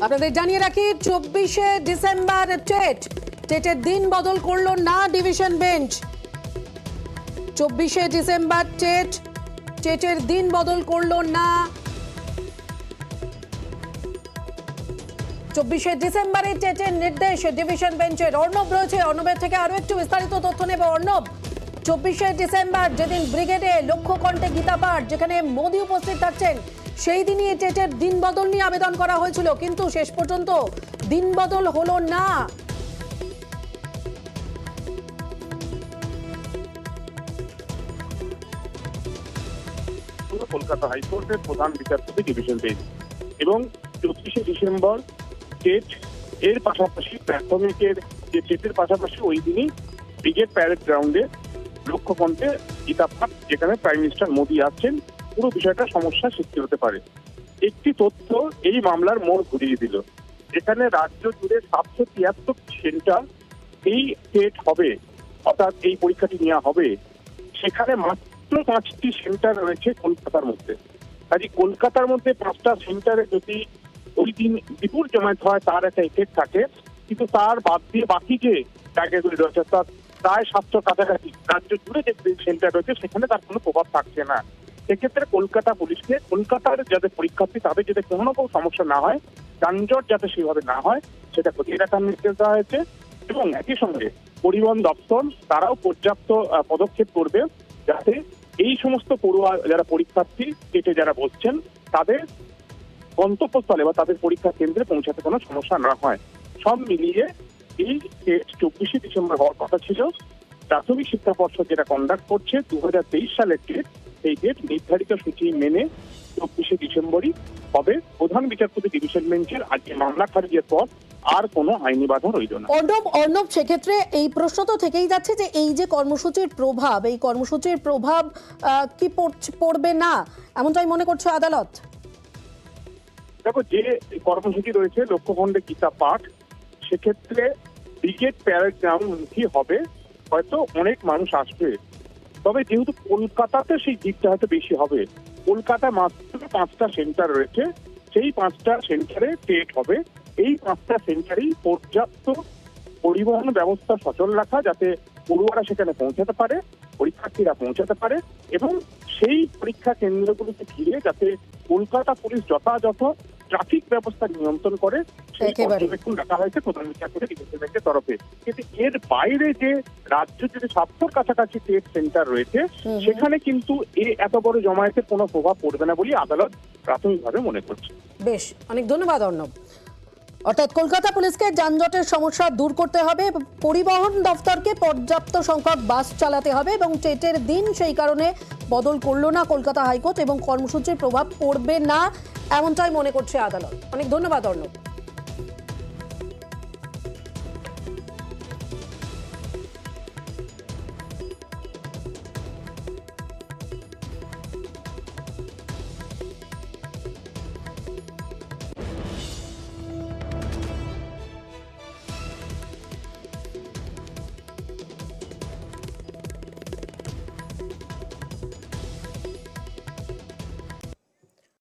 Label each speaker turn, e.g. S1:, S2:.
S1: আপনাদের জানিয়ে রাখি 24শে ডিসেম্বর টেটের দিন বদল করলো না ডিভিশন বেঞ্চ। 24শে ডিসেম্বর টেটের দিন বদল করলো না। 24শে ডিসেম্বরে টেটের নির্দেশ ডিভিশন বেঞ্চের। অর্ণব রয়েছে, অর্ণবের থেকে আরো একটু বিস্তারিত তথ্য নেব। অর্ণব, 24শে ডিসেম্বর যেদিন ব্রিগেডে লক্ষ্য কণ্ঠে গীতা পাঠ, যেখানে মোদি উপস্থিত থাকছেন, সেই দিনই টেটের দিন বদল নিয়ে আবেদন করা হয়েছিল, কিন্তু শেষ পর্যন্ত দিন বদল হলো না।
S2: কলকাতা হাইকোর্টের প্রধান বিচারপতি ডিভিশন বেঞ্চ এবং 24শে ডিসেম্বর টেট এর পাশাপাশি প্রাথমিকের যে টেটের পাশাপাশি ওই দিনই ব্রিগেড প্যারেড গ্রাউন্ডে লক্ষ্য কণ্ঠে গীতা পাঠ, যেখানে প্রাইম মিনিস্টার মোদি আসছেন, পুরো বিষয়টা সমস্যা সৃষ্টি হতে পারে। একটি তথ্য এই মামলার মোড় ঘুরিয়ে দিল। যেখানে রাজ্য জুড়ে 773 সেন্টার এই টেট হবে, অর্থাৎ এই পরীক্ষাটি নেওয়া হবে, সেখানে মাত্র 5টি সেন্টার রয়েছে কলকাতার মধ্যে। কাজে কলকাতার মধ্যে 5টা সেন্টারে যদি ওই দিন বিপুল জমায়েত হয় তার একটা এফেক্ট থাকে, কিন্তু তার বাদ দিয়ে বাকি যে জায়গাগুলি রয়েছে, অর্থাৎ প্রায় 700 কাছাকাছি রাজ্য জুড়ে যে সেন্টার রয়েছে, সেখানে তার কোনো প্রভাব থাকছে না। সেক্ষেত্রে কলকাতা পুলিশকে কলকাতার যাতে পরীক্ষার্থী তাদের যাতে কোনো সমস্যা না হয়, যানজট যাতে সেভাবে না হয়, সেটা খতিয়ে দেখার নির্দেশ দেওয়া হয়েছে। এবং একই সঙ্গে পরিবহন দপ্তর তারাও পর্যাপ্ত পদক্ষেপ করবে, যাতে এই সমস্ত পড়ুয়া যারা পরীক্ষার্থী কেটে যারা বসছেন, তাদের গন্তব্যস্থলে বা তাদের পরীক্ষা কেন্দ্রে পৌঁছাতে কোনো সমস্যা না হয়। সব মিলিয়ে এই টেট 24শে ডিসেম্বর হওয়ার কথা ছিল। প্রাথমিক শিক্ষা পর্ষদ যেটা কন্ডাক্ট করছে 2023 সালের টেট, সেই টেট নির্ধারিত সূচি মেনে 24শে ডিসেম্বরই হবে। প্রধান বিচারপতি ডিভিশন বেঞ্চের আজকে মামলা খারিজের পর আর কোনো আইনি বাধা রইল না।
S1: অর্ণব, সেক্ষেত্রে এই প্রশ্ন তো থেকেই যাচ্ছে যে এই যে কর্মসূচির প্রভাব, এই কর্মসূচির প্রভাব কি পড়বে না, এমনটাই মনে করছে আদালত?
S2: দেখো, যে কর্মসূচি রয়েছে লক্ষ্যখণ্ডে গীতা পাঠ, সেক্ষেত্রে ব্রিগেড প্যারেড গ্রাউন্ডমুখী হবে, হয়তো অনেক মানুষ আসবে। তবে যেহেতু কলকাতাতে সেই দিকটা হয়তো বেশি হবে, কলকাতা মাত্র 5টা সেন্টার রয়েছে, সেই 5টা সেন্টারে টেট হবে। এই 5টা সেন্টারেই পর্যাপ্ত পরিবহন ব্যবস্থা সচল রাখা, যাতে পড়ুয়ারা সেখানে পৌঁছাতে পারে, পরীক্ষার্থীরা পৌঁছাতে পারে, এবং সেই পরীক্ষা কেন্দ্রগুলিকে ঘিরে যাতে কলকাতা পুলিশ যথাযথ ট্রাফিক ব্যবস্থা নিয়ন্ত্রণ করে, সেই পর্যবেক্ষণ রাখা হয়েছে প্রধান বিচারপতি ডিভিশন বেঞ্চের তরফে। কিন্তু এর বাইরে যে রাজ্য জুড়ে 700 কাছাকাছি টেট সেন্টার রয়েছে, সেখানে কিন্তু এত বড় জমায়েতের কোনো প্রভাব পড়বে না বলে আদালত প্রাথমিকভাবে মনে করছে।
S1: বেশ, অনেক ধন্যবাদ অর্ণব। অর্থাৎ কলকাতা পুলিশকে যানজটের সমস্যা দূর করতে হবে, পরিবহন দফতরকে পর্যাপ্ত সংখ্যক বাস চালাতে হবে, এবং টেটের দিন সেই কারণে বদল করলো না কলকাতা হাইকোর্ট, এবং কর্মসূচির প্রভাব পড়বে না এমনটাই মনে করছে আদালত। অনেক ধন্যবাদ অর্ণব।